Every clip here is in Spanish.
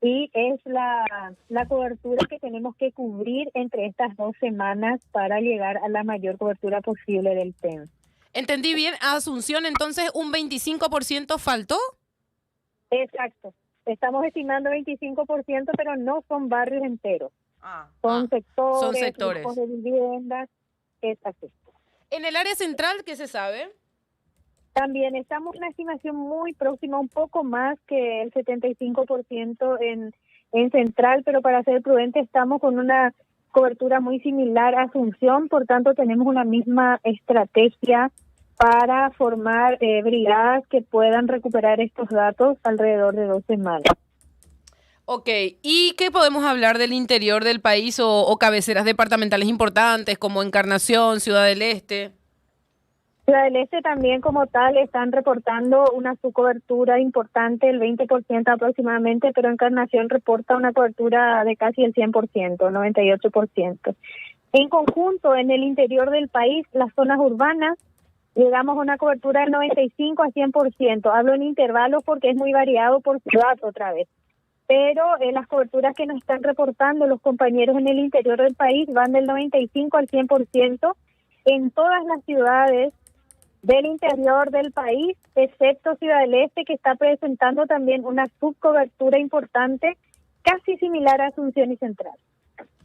y es la cobertura que tenemos que cubrir entre estas 2 semanas para llegar a la mayor cobertura posible del PEN. ¿Entendí bien? A Asunción, entonces, ¿un 25% faltó? Exacto. Estamos estimando 25%, pero no son barrios enteros. Son Son sectores, grupos sectores. de viviendas. Exacto. ¿En el área central qué se sabe? También estamos en una estimación muy próxima, un poco más que el 75% en central, pero para ser prudente estamos con una cobertura muy similar a Asunción, por tanto tenemos una misma estrategia para formar brigadas que puedan recuperar estos datos alrededor de 2 semanas. Ok, ¿y qué podemos hablar del interior del país o cabeceras departamentales importantes como Encarnación, Ciudad del Este? Ciudad del Este también como tal están reportando una subcobertura importante, el 20% aproximadamente, pero Encarnación reporta una cobertura de casi el 100%, 98%. En conjunto, en el interior del país, las zonas urbanas, llegamos a una cobertura del 95 a 100%. Hablo en intervalos porque es muy variado por ciudad otra vez. Pero las coberturas que nos están reportando los compañeros en el interior del país van del 95 al 100% en todas las ciudades del interior del país, excepto Ciudad del Este, que está presentando también una subcobertura importante, casi similar a Asunción y Central.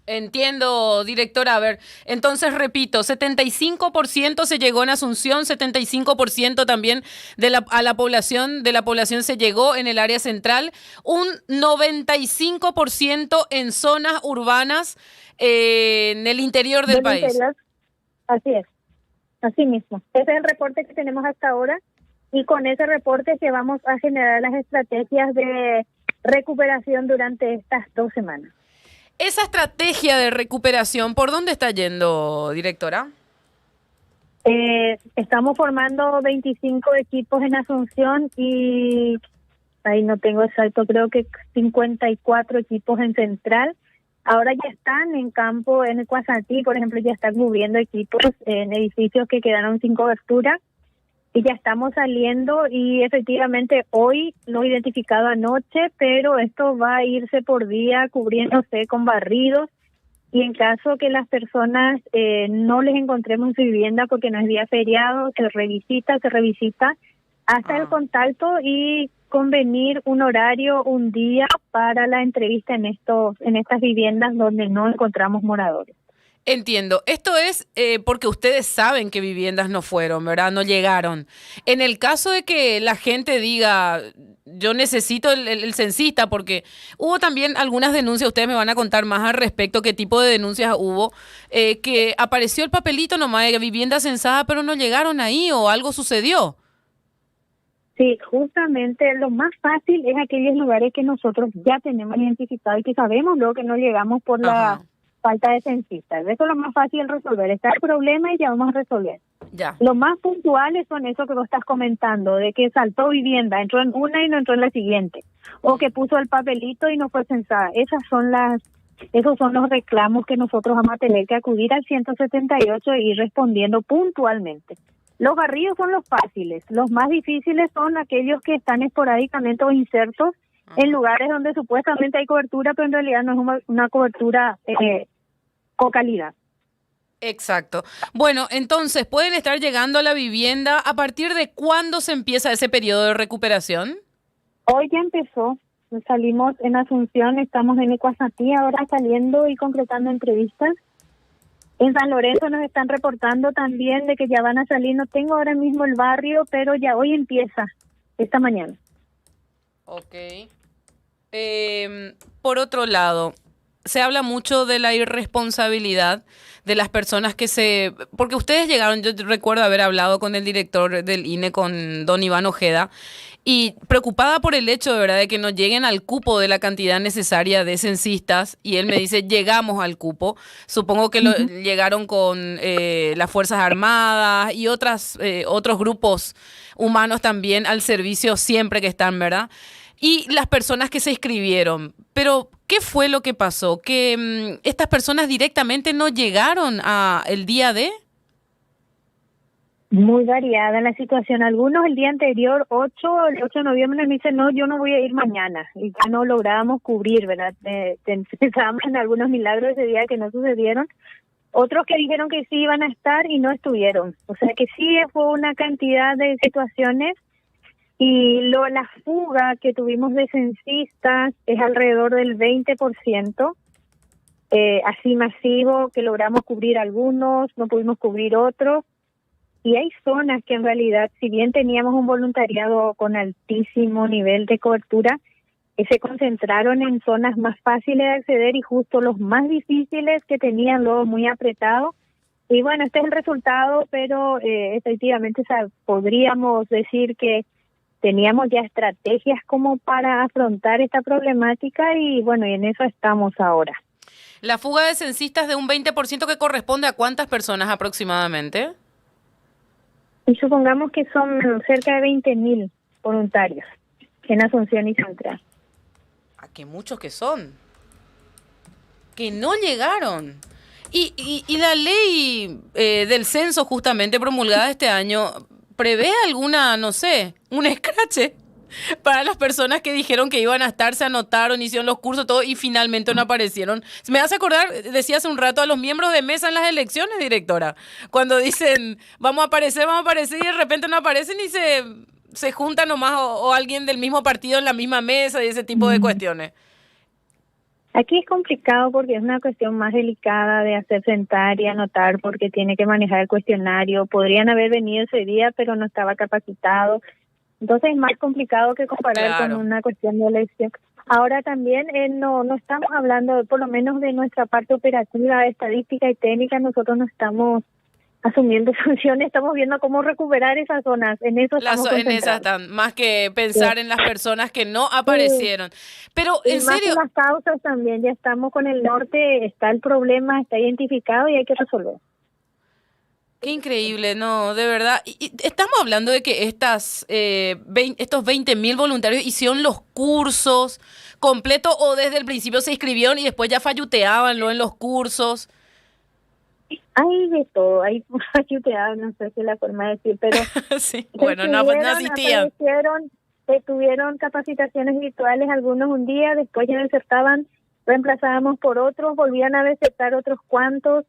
Entiendo, directora. A ver, entonces repito, 75% se llegó en Asunción, 75% también a la población se llegó en el área central, un 95% en zonas urbanas en el interior del país. Interior, así es, así mismo. Ese es el reporte que tenemos hasta ahora y con ese reporte que vamos a generar las estrategias de recuperación durante estas 2 semanas. Esa estrategia de recuperación, ¿por dónde está yendo, directora? Estamos formando 25 equipos en Asunción y ahí no tengo exacto, creo que 54 equipos en Central. Ahora ya están en campo, en Cuazatí, por ejemplo, ya están cubriendo equipos en edificios que quedaron sin cobertura. Y ya estamos saliendo y efectivamente hoy lo he identificado anoche, pero esto va a irse por día cubriéndose con barridos y en caso que las personas no les encontremos en su vivienda porque no es día feriado, se revisita hasta el contacto y convenir un horario, un día para la entrevista en estas viviendas donde no encontramos moradores. Entiendo. Esto es porque ustedes saben que viviendas no fueron, ¿verdad? No llegaron. En el caso de que la gente diga, yo necesito el censista, porque hubo también algunas denuncias, ustedes me van a contar más al respecto, qué tipo de denuncias hubo, que apareció el papelito nomás de vivienda censada, pero no llegaron ahí o algo sucedió. Sí, justamente lo más fácil es aquellos lugares que nosotros ya tenemos identificados y que sabemos luego que no llegamos por la falta de censistas. Eso es lo más fácil de resolver. Está el problema y ya vamos a resolver. Ya. Lo más puntuales son eso que vos estás comentando, de que saltó vivienda, entró en una y no entró en la siguiente, o que puso el papelito y no fue censada. Esos son los reclamos que nosotros vamos a tener que acudir al 178 y ir respondiendo puntualmente. Los barrios son los fáciles, los más difíciles son aquellos que están esporádicamente o insertos en lugares donde supuestamente hay cobertura, pero en realidad no es una cobertura con calidad. Exacto. Bueno, entonces, ¿pueden estar llegando a la vivienda? ¿A partir de cuándo se empieza ese periodo de recuperación? Hoy ya empezó. Salimos en Asunción, estamos en Cuazatí ahora saliendo y concretando entrevistas. En San Lorenzo nos están reportando también de que ya van a salir. No tengo ahora mismo el barrio, pero ya hoy empieza, esta mañana. Ok. Por otro lado, se habla mucho de la irresponsabilidad de las personas porque ustedes llegaron, yo recuerdo haber hablado con el director del INE, con don Iván Ojeda, y preocupada por el hecho de verdad de que no lleguen al cupo de la cantidad necesaria de censistas, y él me dice, llegamos al cupo. Supongo que llegaron con las Fuerzas Armadas y otros grupos humanos también al servicio siempre que están, ¿verdad? Y las personas que se inscribieron. Pero, ¿qué fue lo que pasó? ¿Que estas personas directamente no llegaron el día de? Muy variada la situación. Algunos el día anterior, el 8 de noviembre, me dicen, no, yo no voy a ir mañana. Y ya no lográbamos cubrir, ¿verdad? Pensábamos en algunos milagros ese día que no sucedieron. Otros que dijeron que sí iban a estar y no estuvieron. O sea que sí fue una cantidad de situaciones. Y la fuga que tuvimos de censistas es alrededor del 20%. Así masivo, que logramos cubrir algunos, no pudimos cubrir otros. Y hay zonas que en realidad, si bien teníamos un voluntariado con altísimo nivel de cobertura, se concentraron en zonas más fáciles de acceder y justo los más difíciles que tenían luego muy apretado. Y bueno, este es el resultado, pero efectivamente podríamos decir que teníamos ya estrategias como para afrontar esta problemática y bueno, y en eso estamos ahora. La fuga de censistas de un 20% que corresponde a ¿cuántas personas aproximadamente? Y supongamos que son cerca de 20.000 voluntarios en Asunción y Central. ¿A qué muchos que son? Que no llegaron. Y la ley del censo justamente promulgada este año prevé alguna, no sé, un escrache para las personas que dijeron que iban a estar, se anotaron, hicieron los cursos, todo y finalmente no aparecieron. Me hace acordar, decía hace un rato, a los miembros de mesa en las elecciones, directora, cuando dicen vamos a aparecer y de repente no aparecen y se juntan nomás o alguien del mismo partido en la misma mesa y ese tipo de cuestiones. Aquí es complicado porque es una cuestión más delicada de hacer sentar y anotar porque tiene que manejar el cuestionario. Podrían haber venido ese día, pero no estaba capacitado. Entonces es más complicado que comparar Claro. con una cuestión de elección. Ahora también no estamos hablando, por lo menos de nuestra parte operativa, estadística y técnica, nosotros no estamos asumiendo funciones, estamos viendo cómo recuperar esas zonas. En eso estamos En esas concentrados. están, más que pensar Sí. en las personas que no aparecieron. Pero, Y en más serio, en las causas también, ya estamos con el norte, está el problema, está identificado y hay que resolver. qué increíble, no, de verdad. Y estamos hablando de que estos 20.000 voluntarios hicieron los cursos completos o desde el principio se inscribieron y después ya falluteaban en los cursos. Hay de todo, hay no sé si es la forma de decir, pero Sí, bueno, no asistían. aparecieron, tuvieron capacitaciones virtuales algunos un día, después ya desertaban, reemplazábamos por otros, volvían a desertar otros cuantos,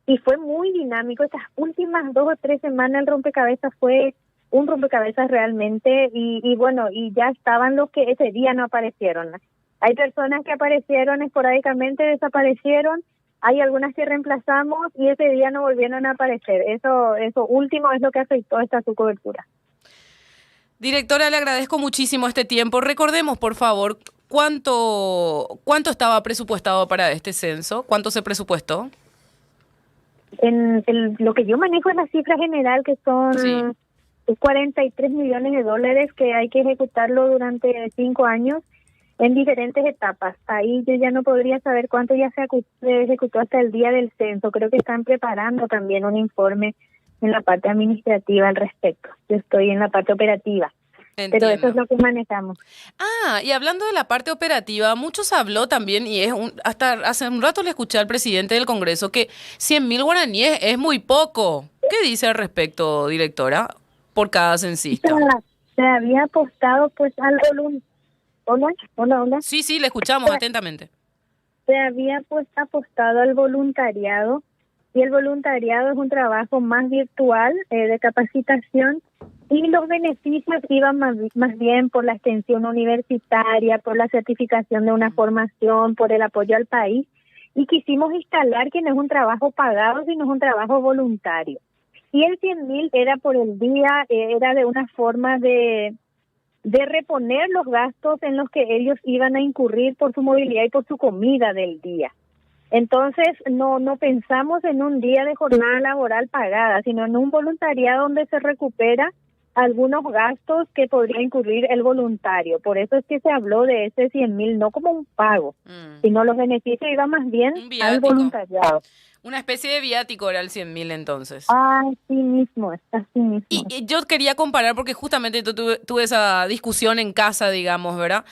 y fue muy dinámico. Estas últimas 2 o 3 semanas el rompecabezas fue un rompecabezas realmente, y bueno, y ya estaban los que ese día no aparecieron. Hay personas que aparecieron esporádicamente, desaparecieron, hay algunas que reemplazamos y ese día no volvieron a aparecer. Eso último es lo que afectó esta su cobertura. Directora, le agradezco muchísimo este tiempo. Recordemos, por favor, cuánto estaba presupuestado para este censo, cuánto se presupuestó. Lo que yo manejo es la cifra general, que son Sí. 43 millones de dólares que hay que ejecutarlo durante 5 años en diferentes etapas. Ahí yo ya no podría saber cuánto ya se ejecutó hasta el día del censo. Creo que están preparando también un informe en la parte administrativa al respecto. Yo estoy en la parte operativa. Entiendo. Pero eso es lo que manejamos. Y hablando de la parte operativa, mucho se habló también, y hasta hace un rato le escuché al presidente del Congreso que 100.000 guaraníes es muy poco. ¿Qué dice al respecto, directora, por cada censista? Se había apostado pues al voluntariado. Hola. Sí, le escuchamos atentamente. Se había pues apostado al voluntariado, y el voluntariado es un trabajo más virtual, de capacitación, y los beneficios iban más bien por la extensión universitaria, por la certificación de una formación, por el apoyo al país, y quisimos instalar que no es un trabajo pagado, sino es un trabajo voluntario. Y el 100.000 era por el día, era de una forma de reponer los gastos en los que ellos iban a incurrir por su movilidad y por su comida del día. Entonces, no pensamos en un día de jornada laboral pagada, sino en un voluntariado donde se recupera algunos gastos que podría incurrir el voluntario. Por eso es que se habló de ese 100.000, no como un pago, sino los beneficios iban más bien al voluntariado. Una especie de viático era el 100.000 entonces. Así mismo. Y yo quería comparar, porque justamente tuve esa discusión en casa, digamos, ¿verdad?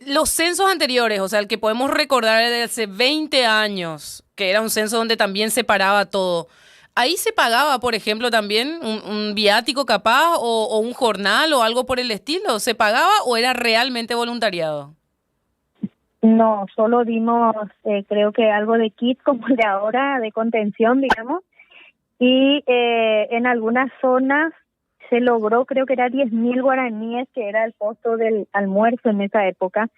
Los censos anteriores, o sea, el que podemos recordar de hace 20 años, que era un censo donde también se paraba todo. Ahí se pagaba, por ejemplo, también un viático capaz o un jornal o algo por el estilo. ¿Se pagaba o era realmente voluntariado? No, solo dimos, creo que algo de kit como el de ahora, de contención, digamos, y en algunas zonas se logró, creo que era 10.000 guaraníes, que era el costo del almuerzo en esa época,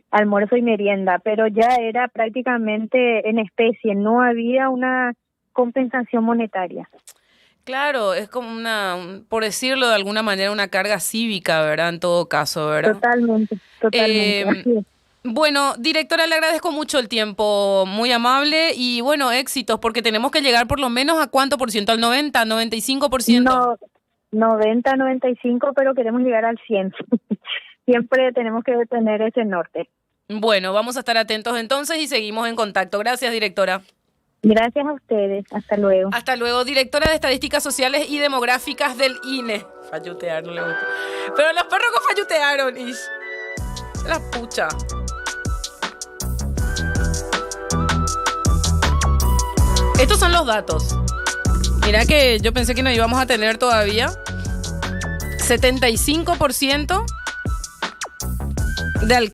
almuerzo y merienda, pero ya era prácticamente en especie, no había una compensación monetaria. Claro, es como por decirlo de alguna manera, una carga cívica, ¿verdad? En todo caso, ¿verdad? Totalmente, totalmente, Eh, así es. bueno, directora, le agradezco mucho el tiempo, muy amable y bueno, éxitos, porque tenemos que llegar por lo menos a cuánto por ciento, al 90, 95%. No, 90, 95, pero queremos llegar al 100. Siempre tenemos que tener ese norte. Bueno, vamos a estar atentos entonces y seguimos en contacto. Gracias, directora. Gracias a ustedes. Hasta luego. Hasta luego, directora de Estadísticas Sociales y Demográficas del INE. Fallutear, no le gusta. Pero los perros que fallutearon, ish. La pucha. Estos son los datos. Mira que yo pensé que no íbamos a tener todavía. 75% de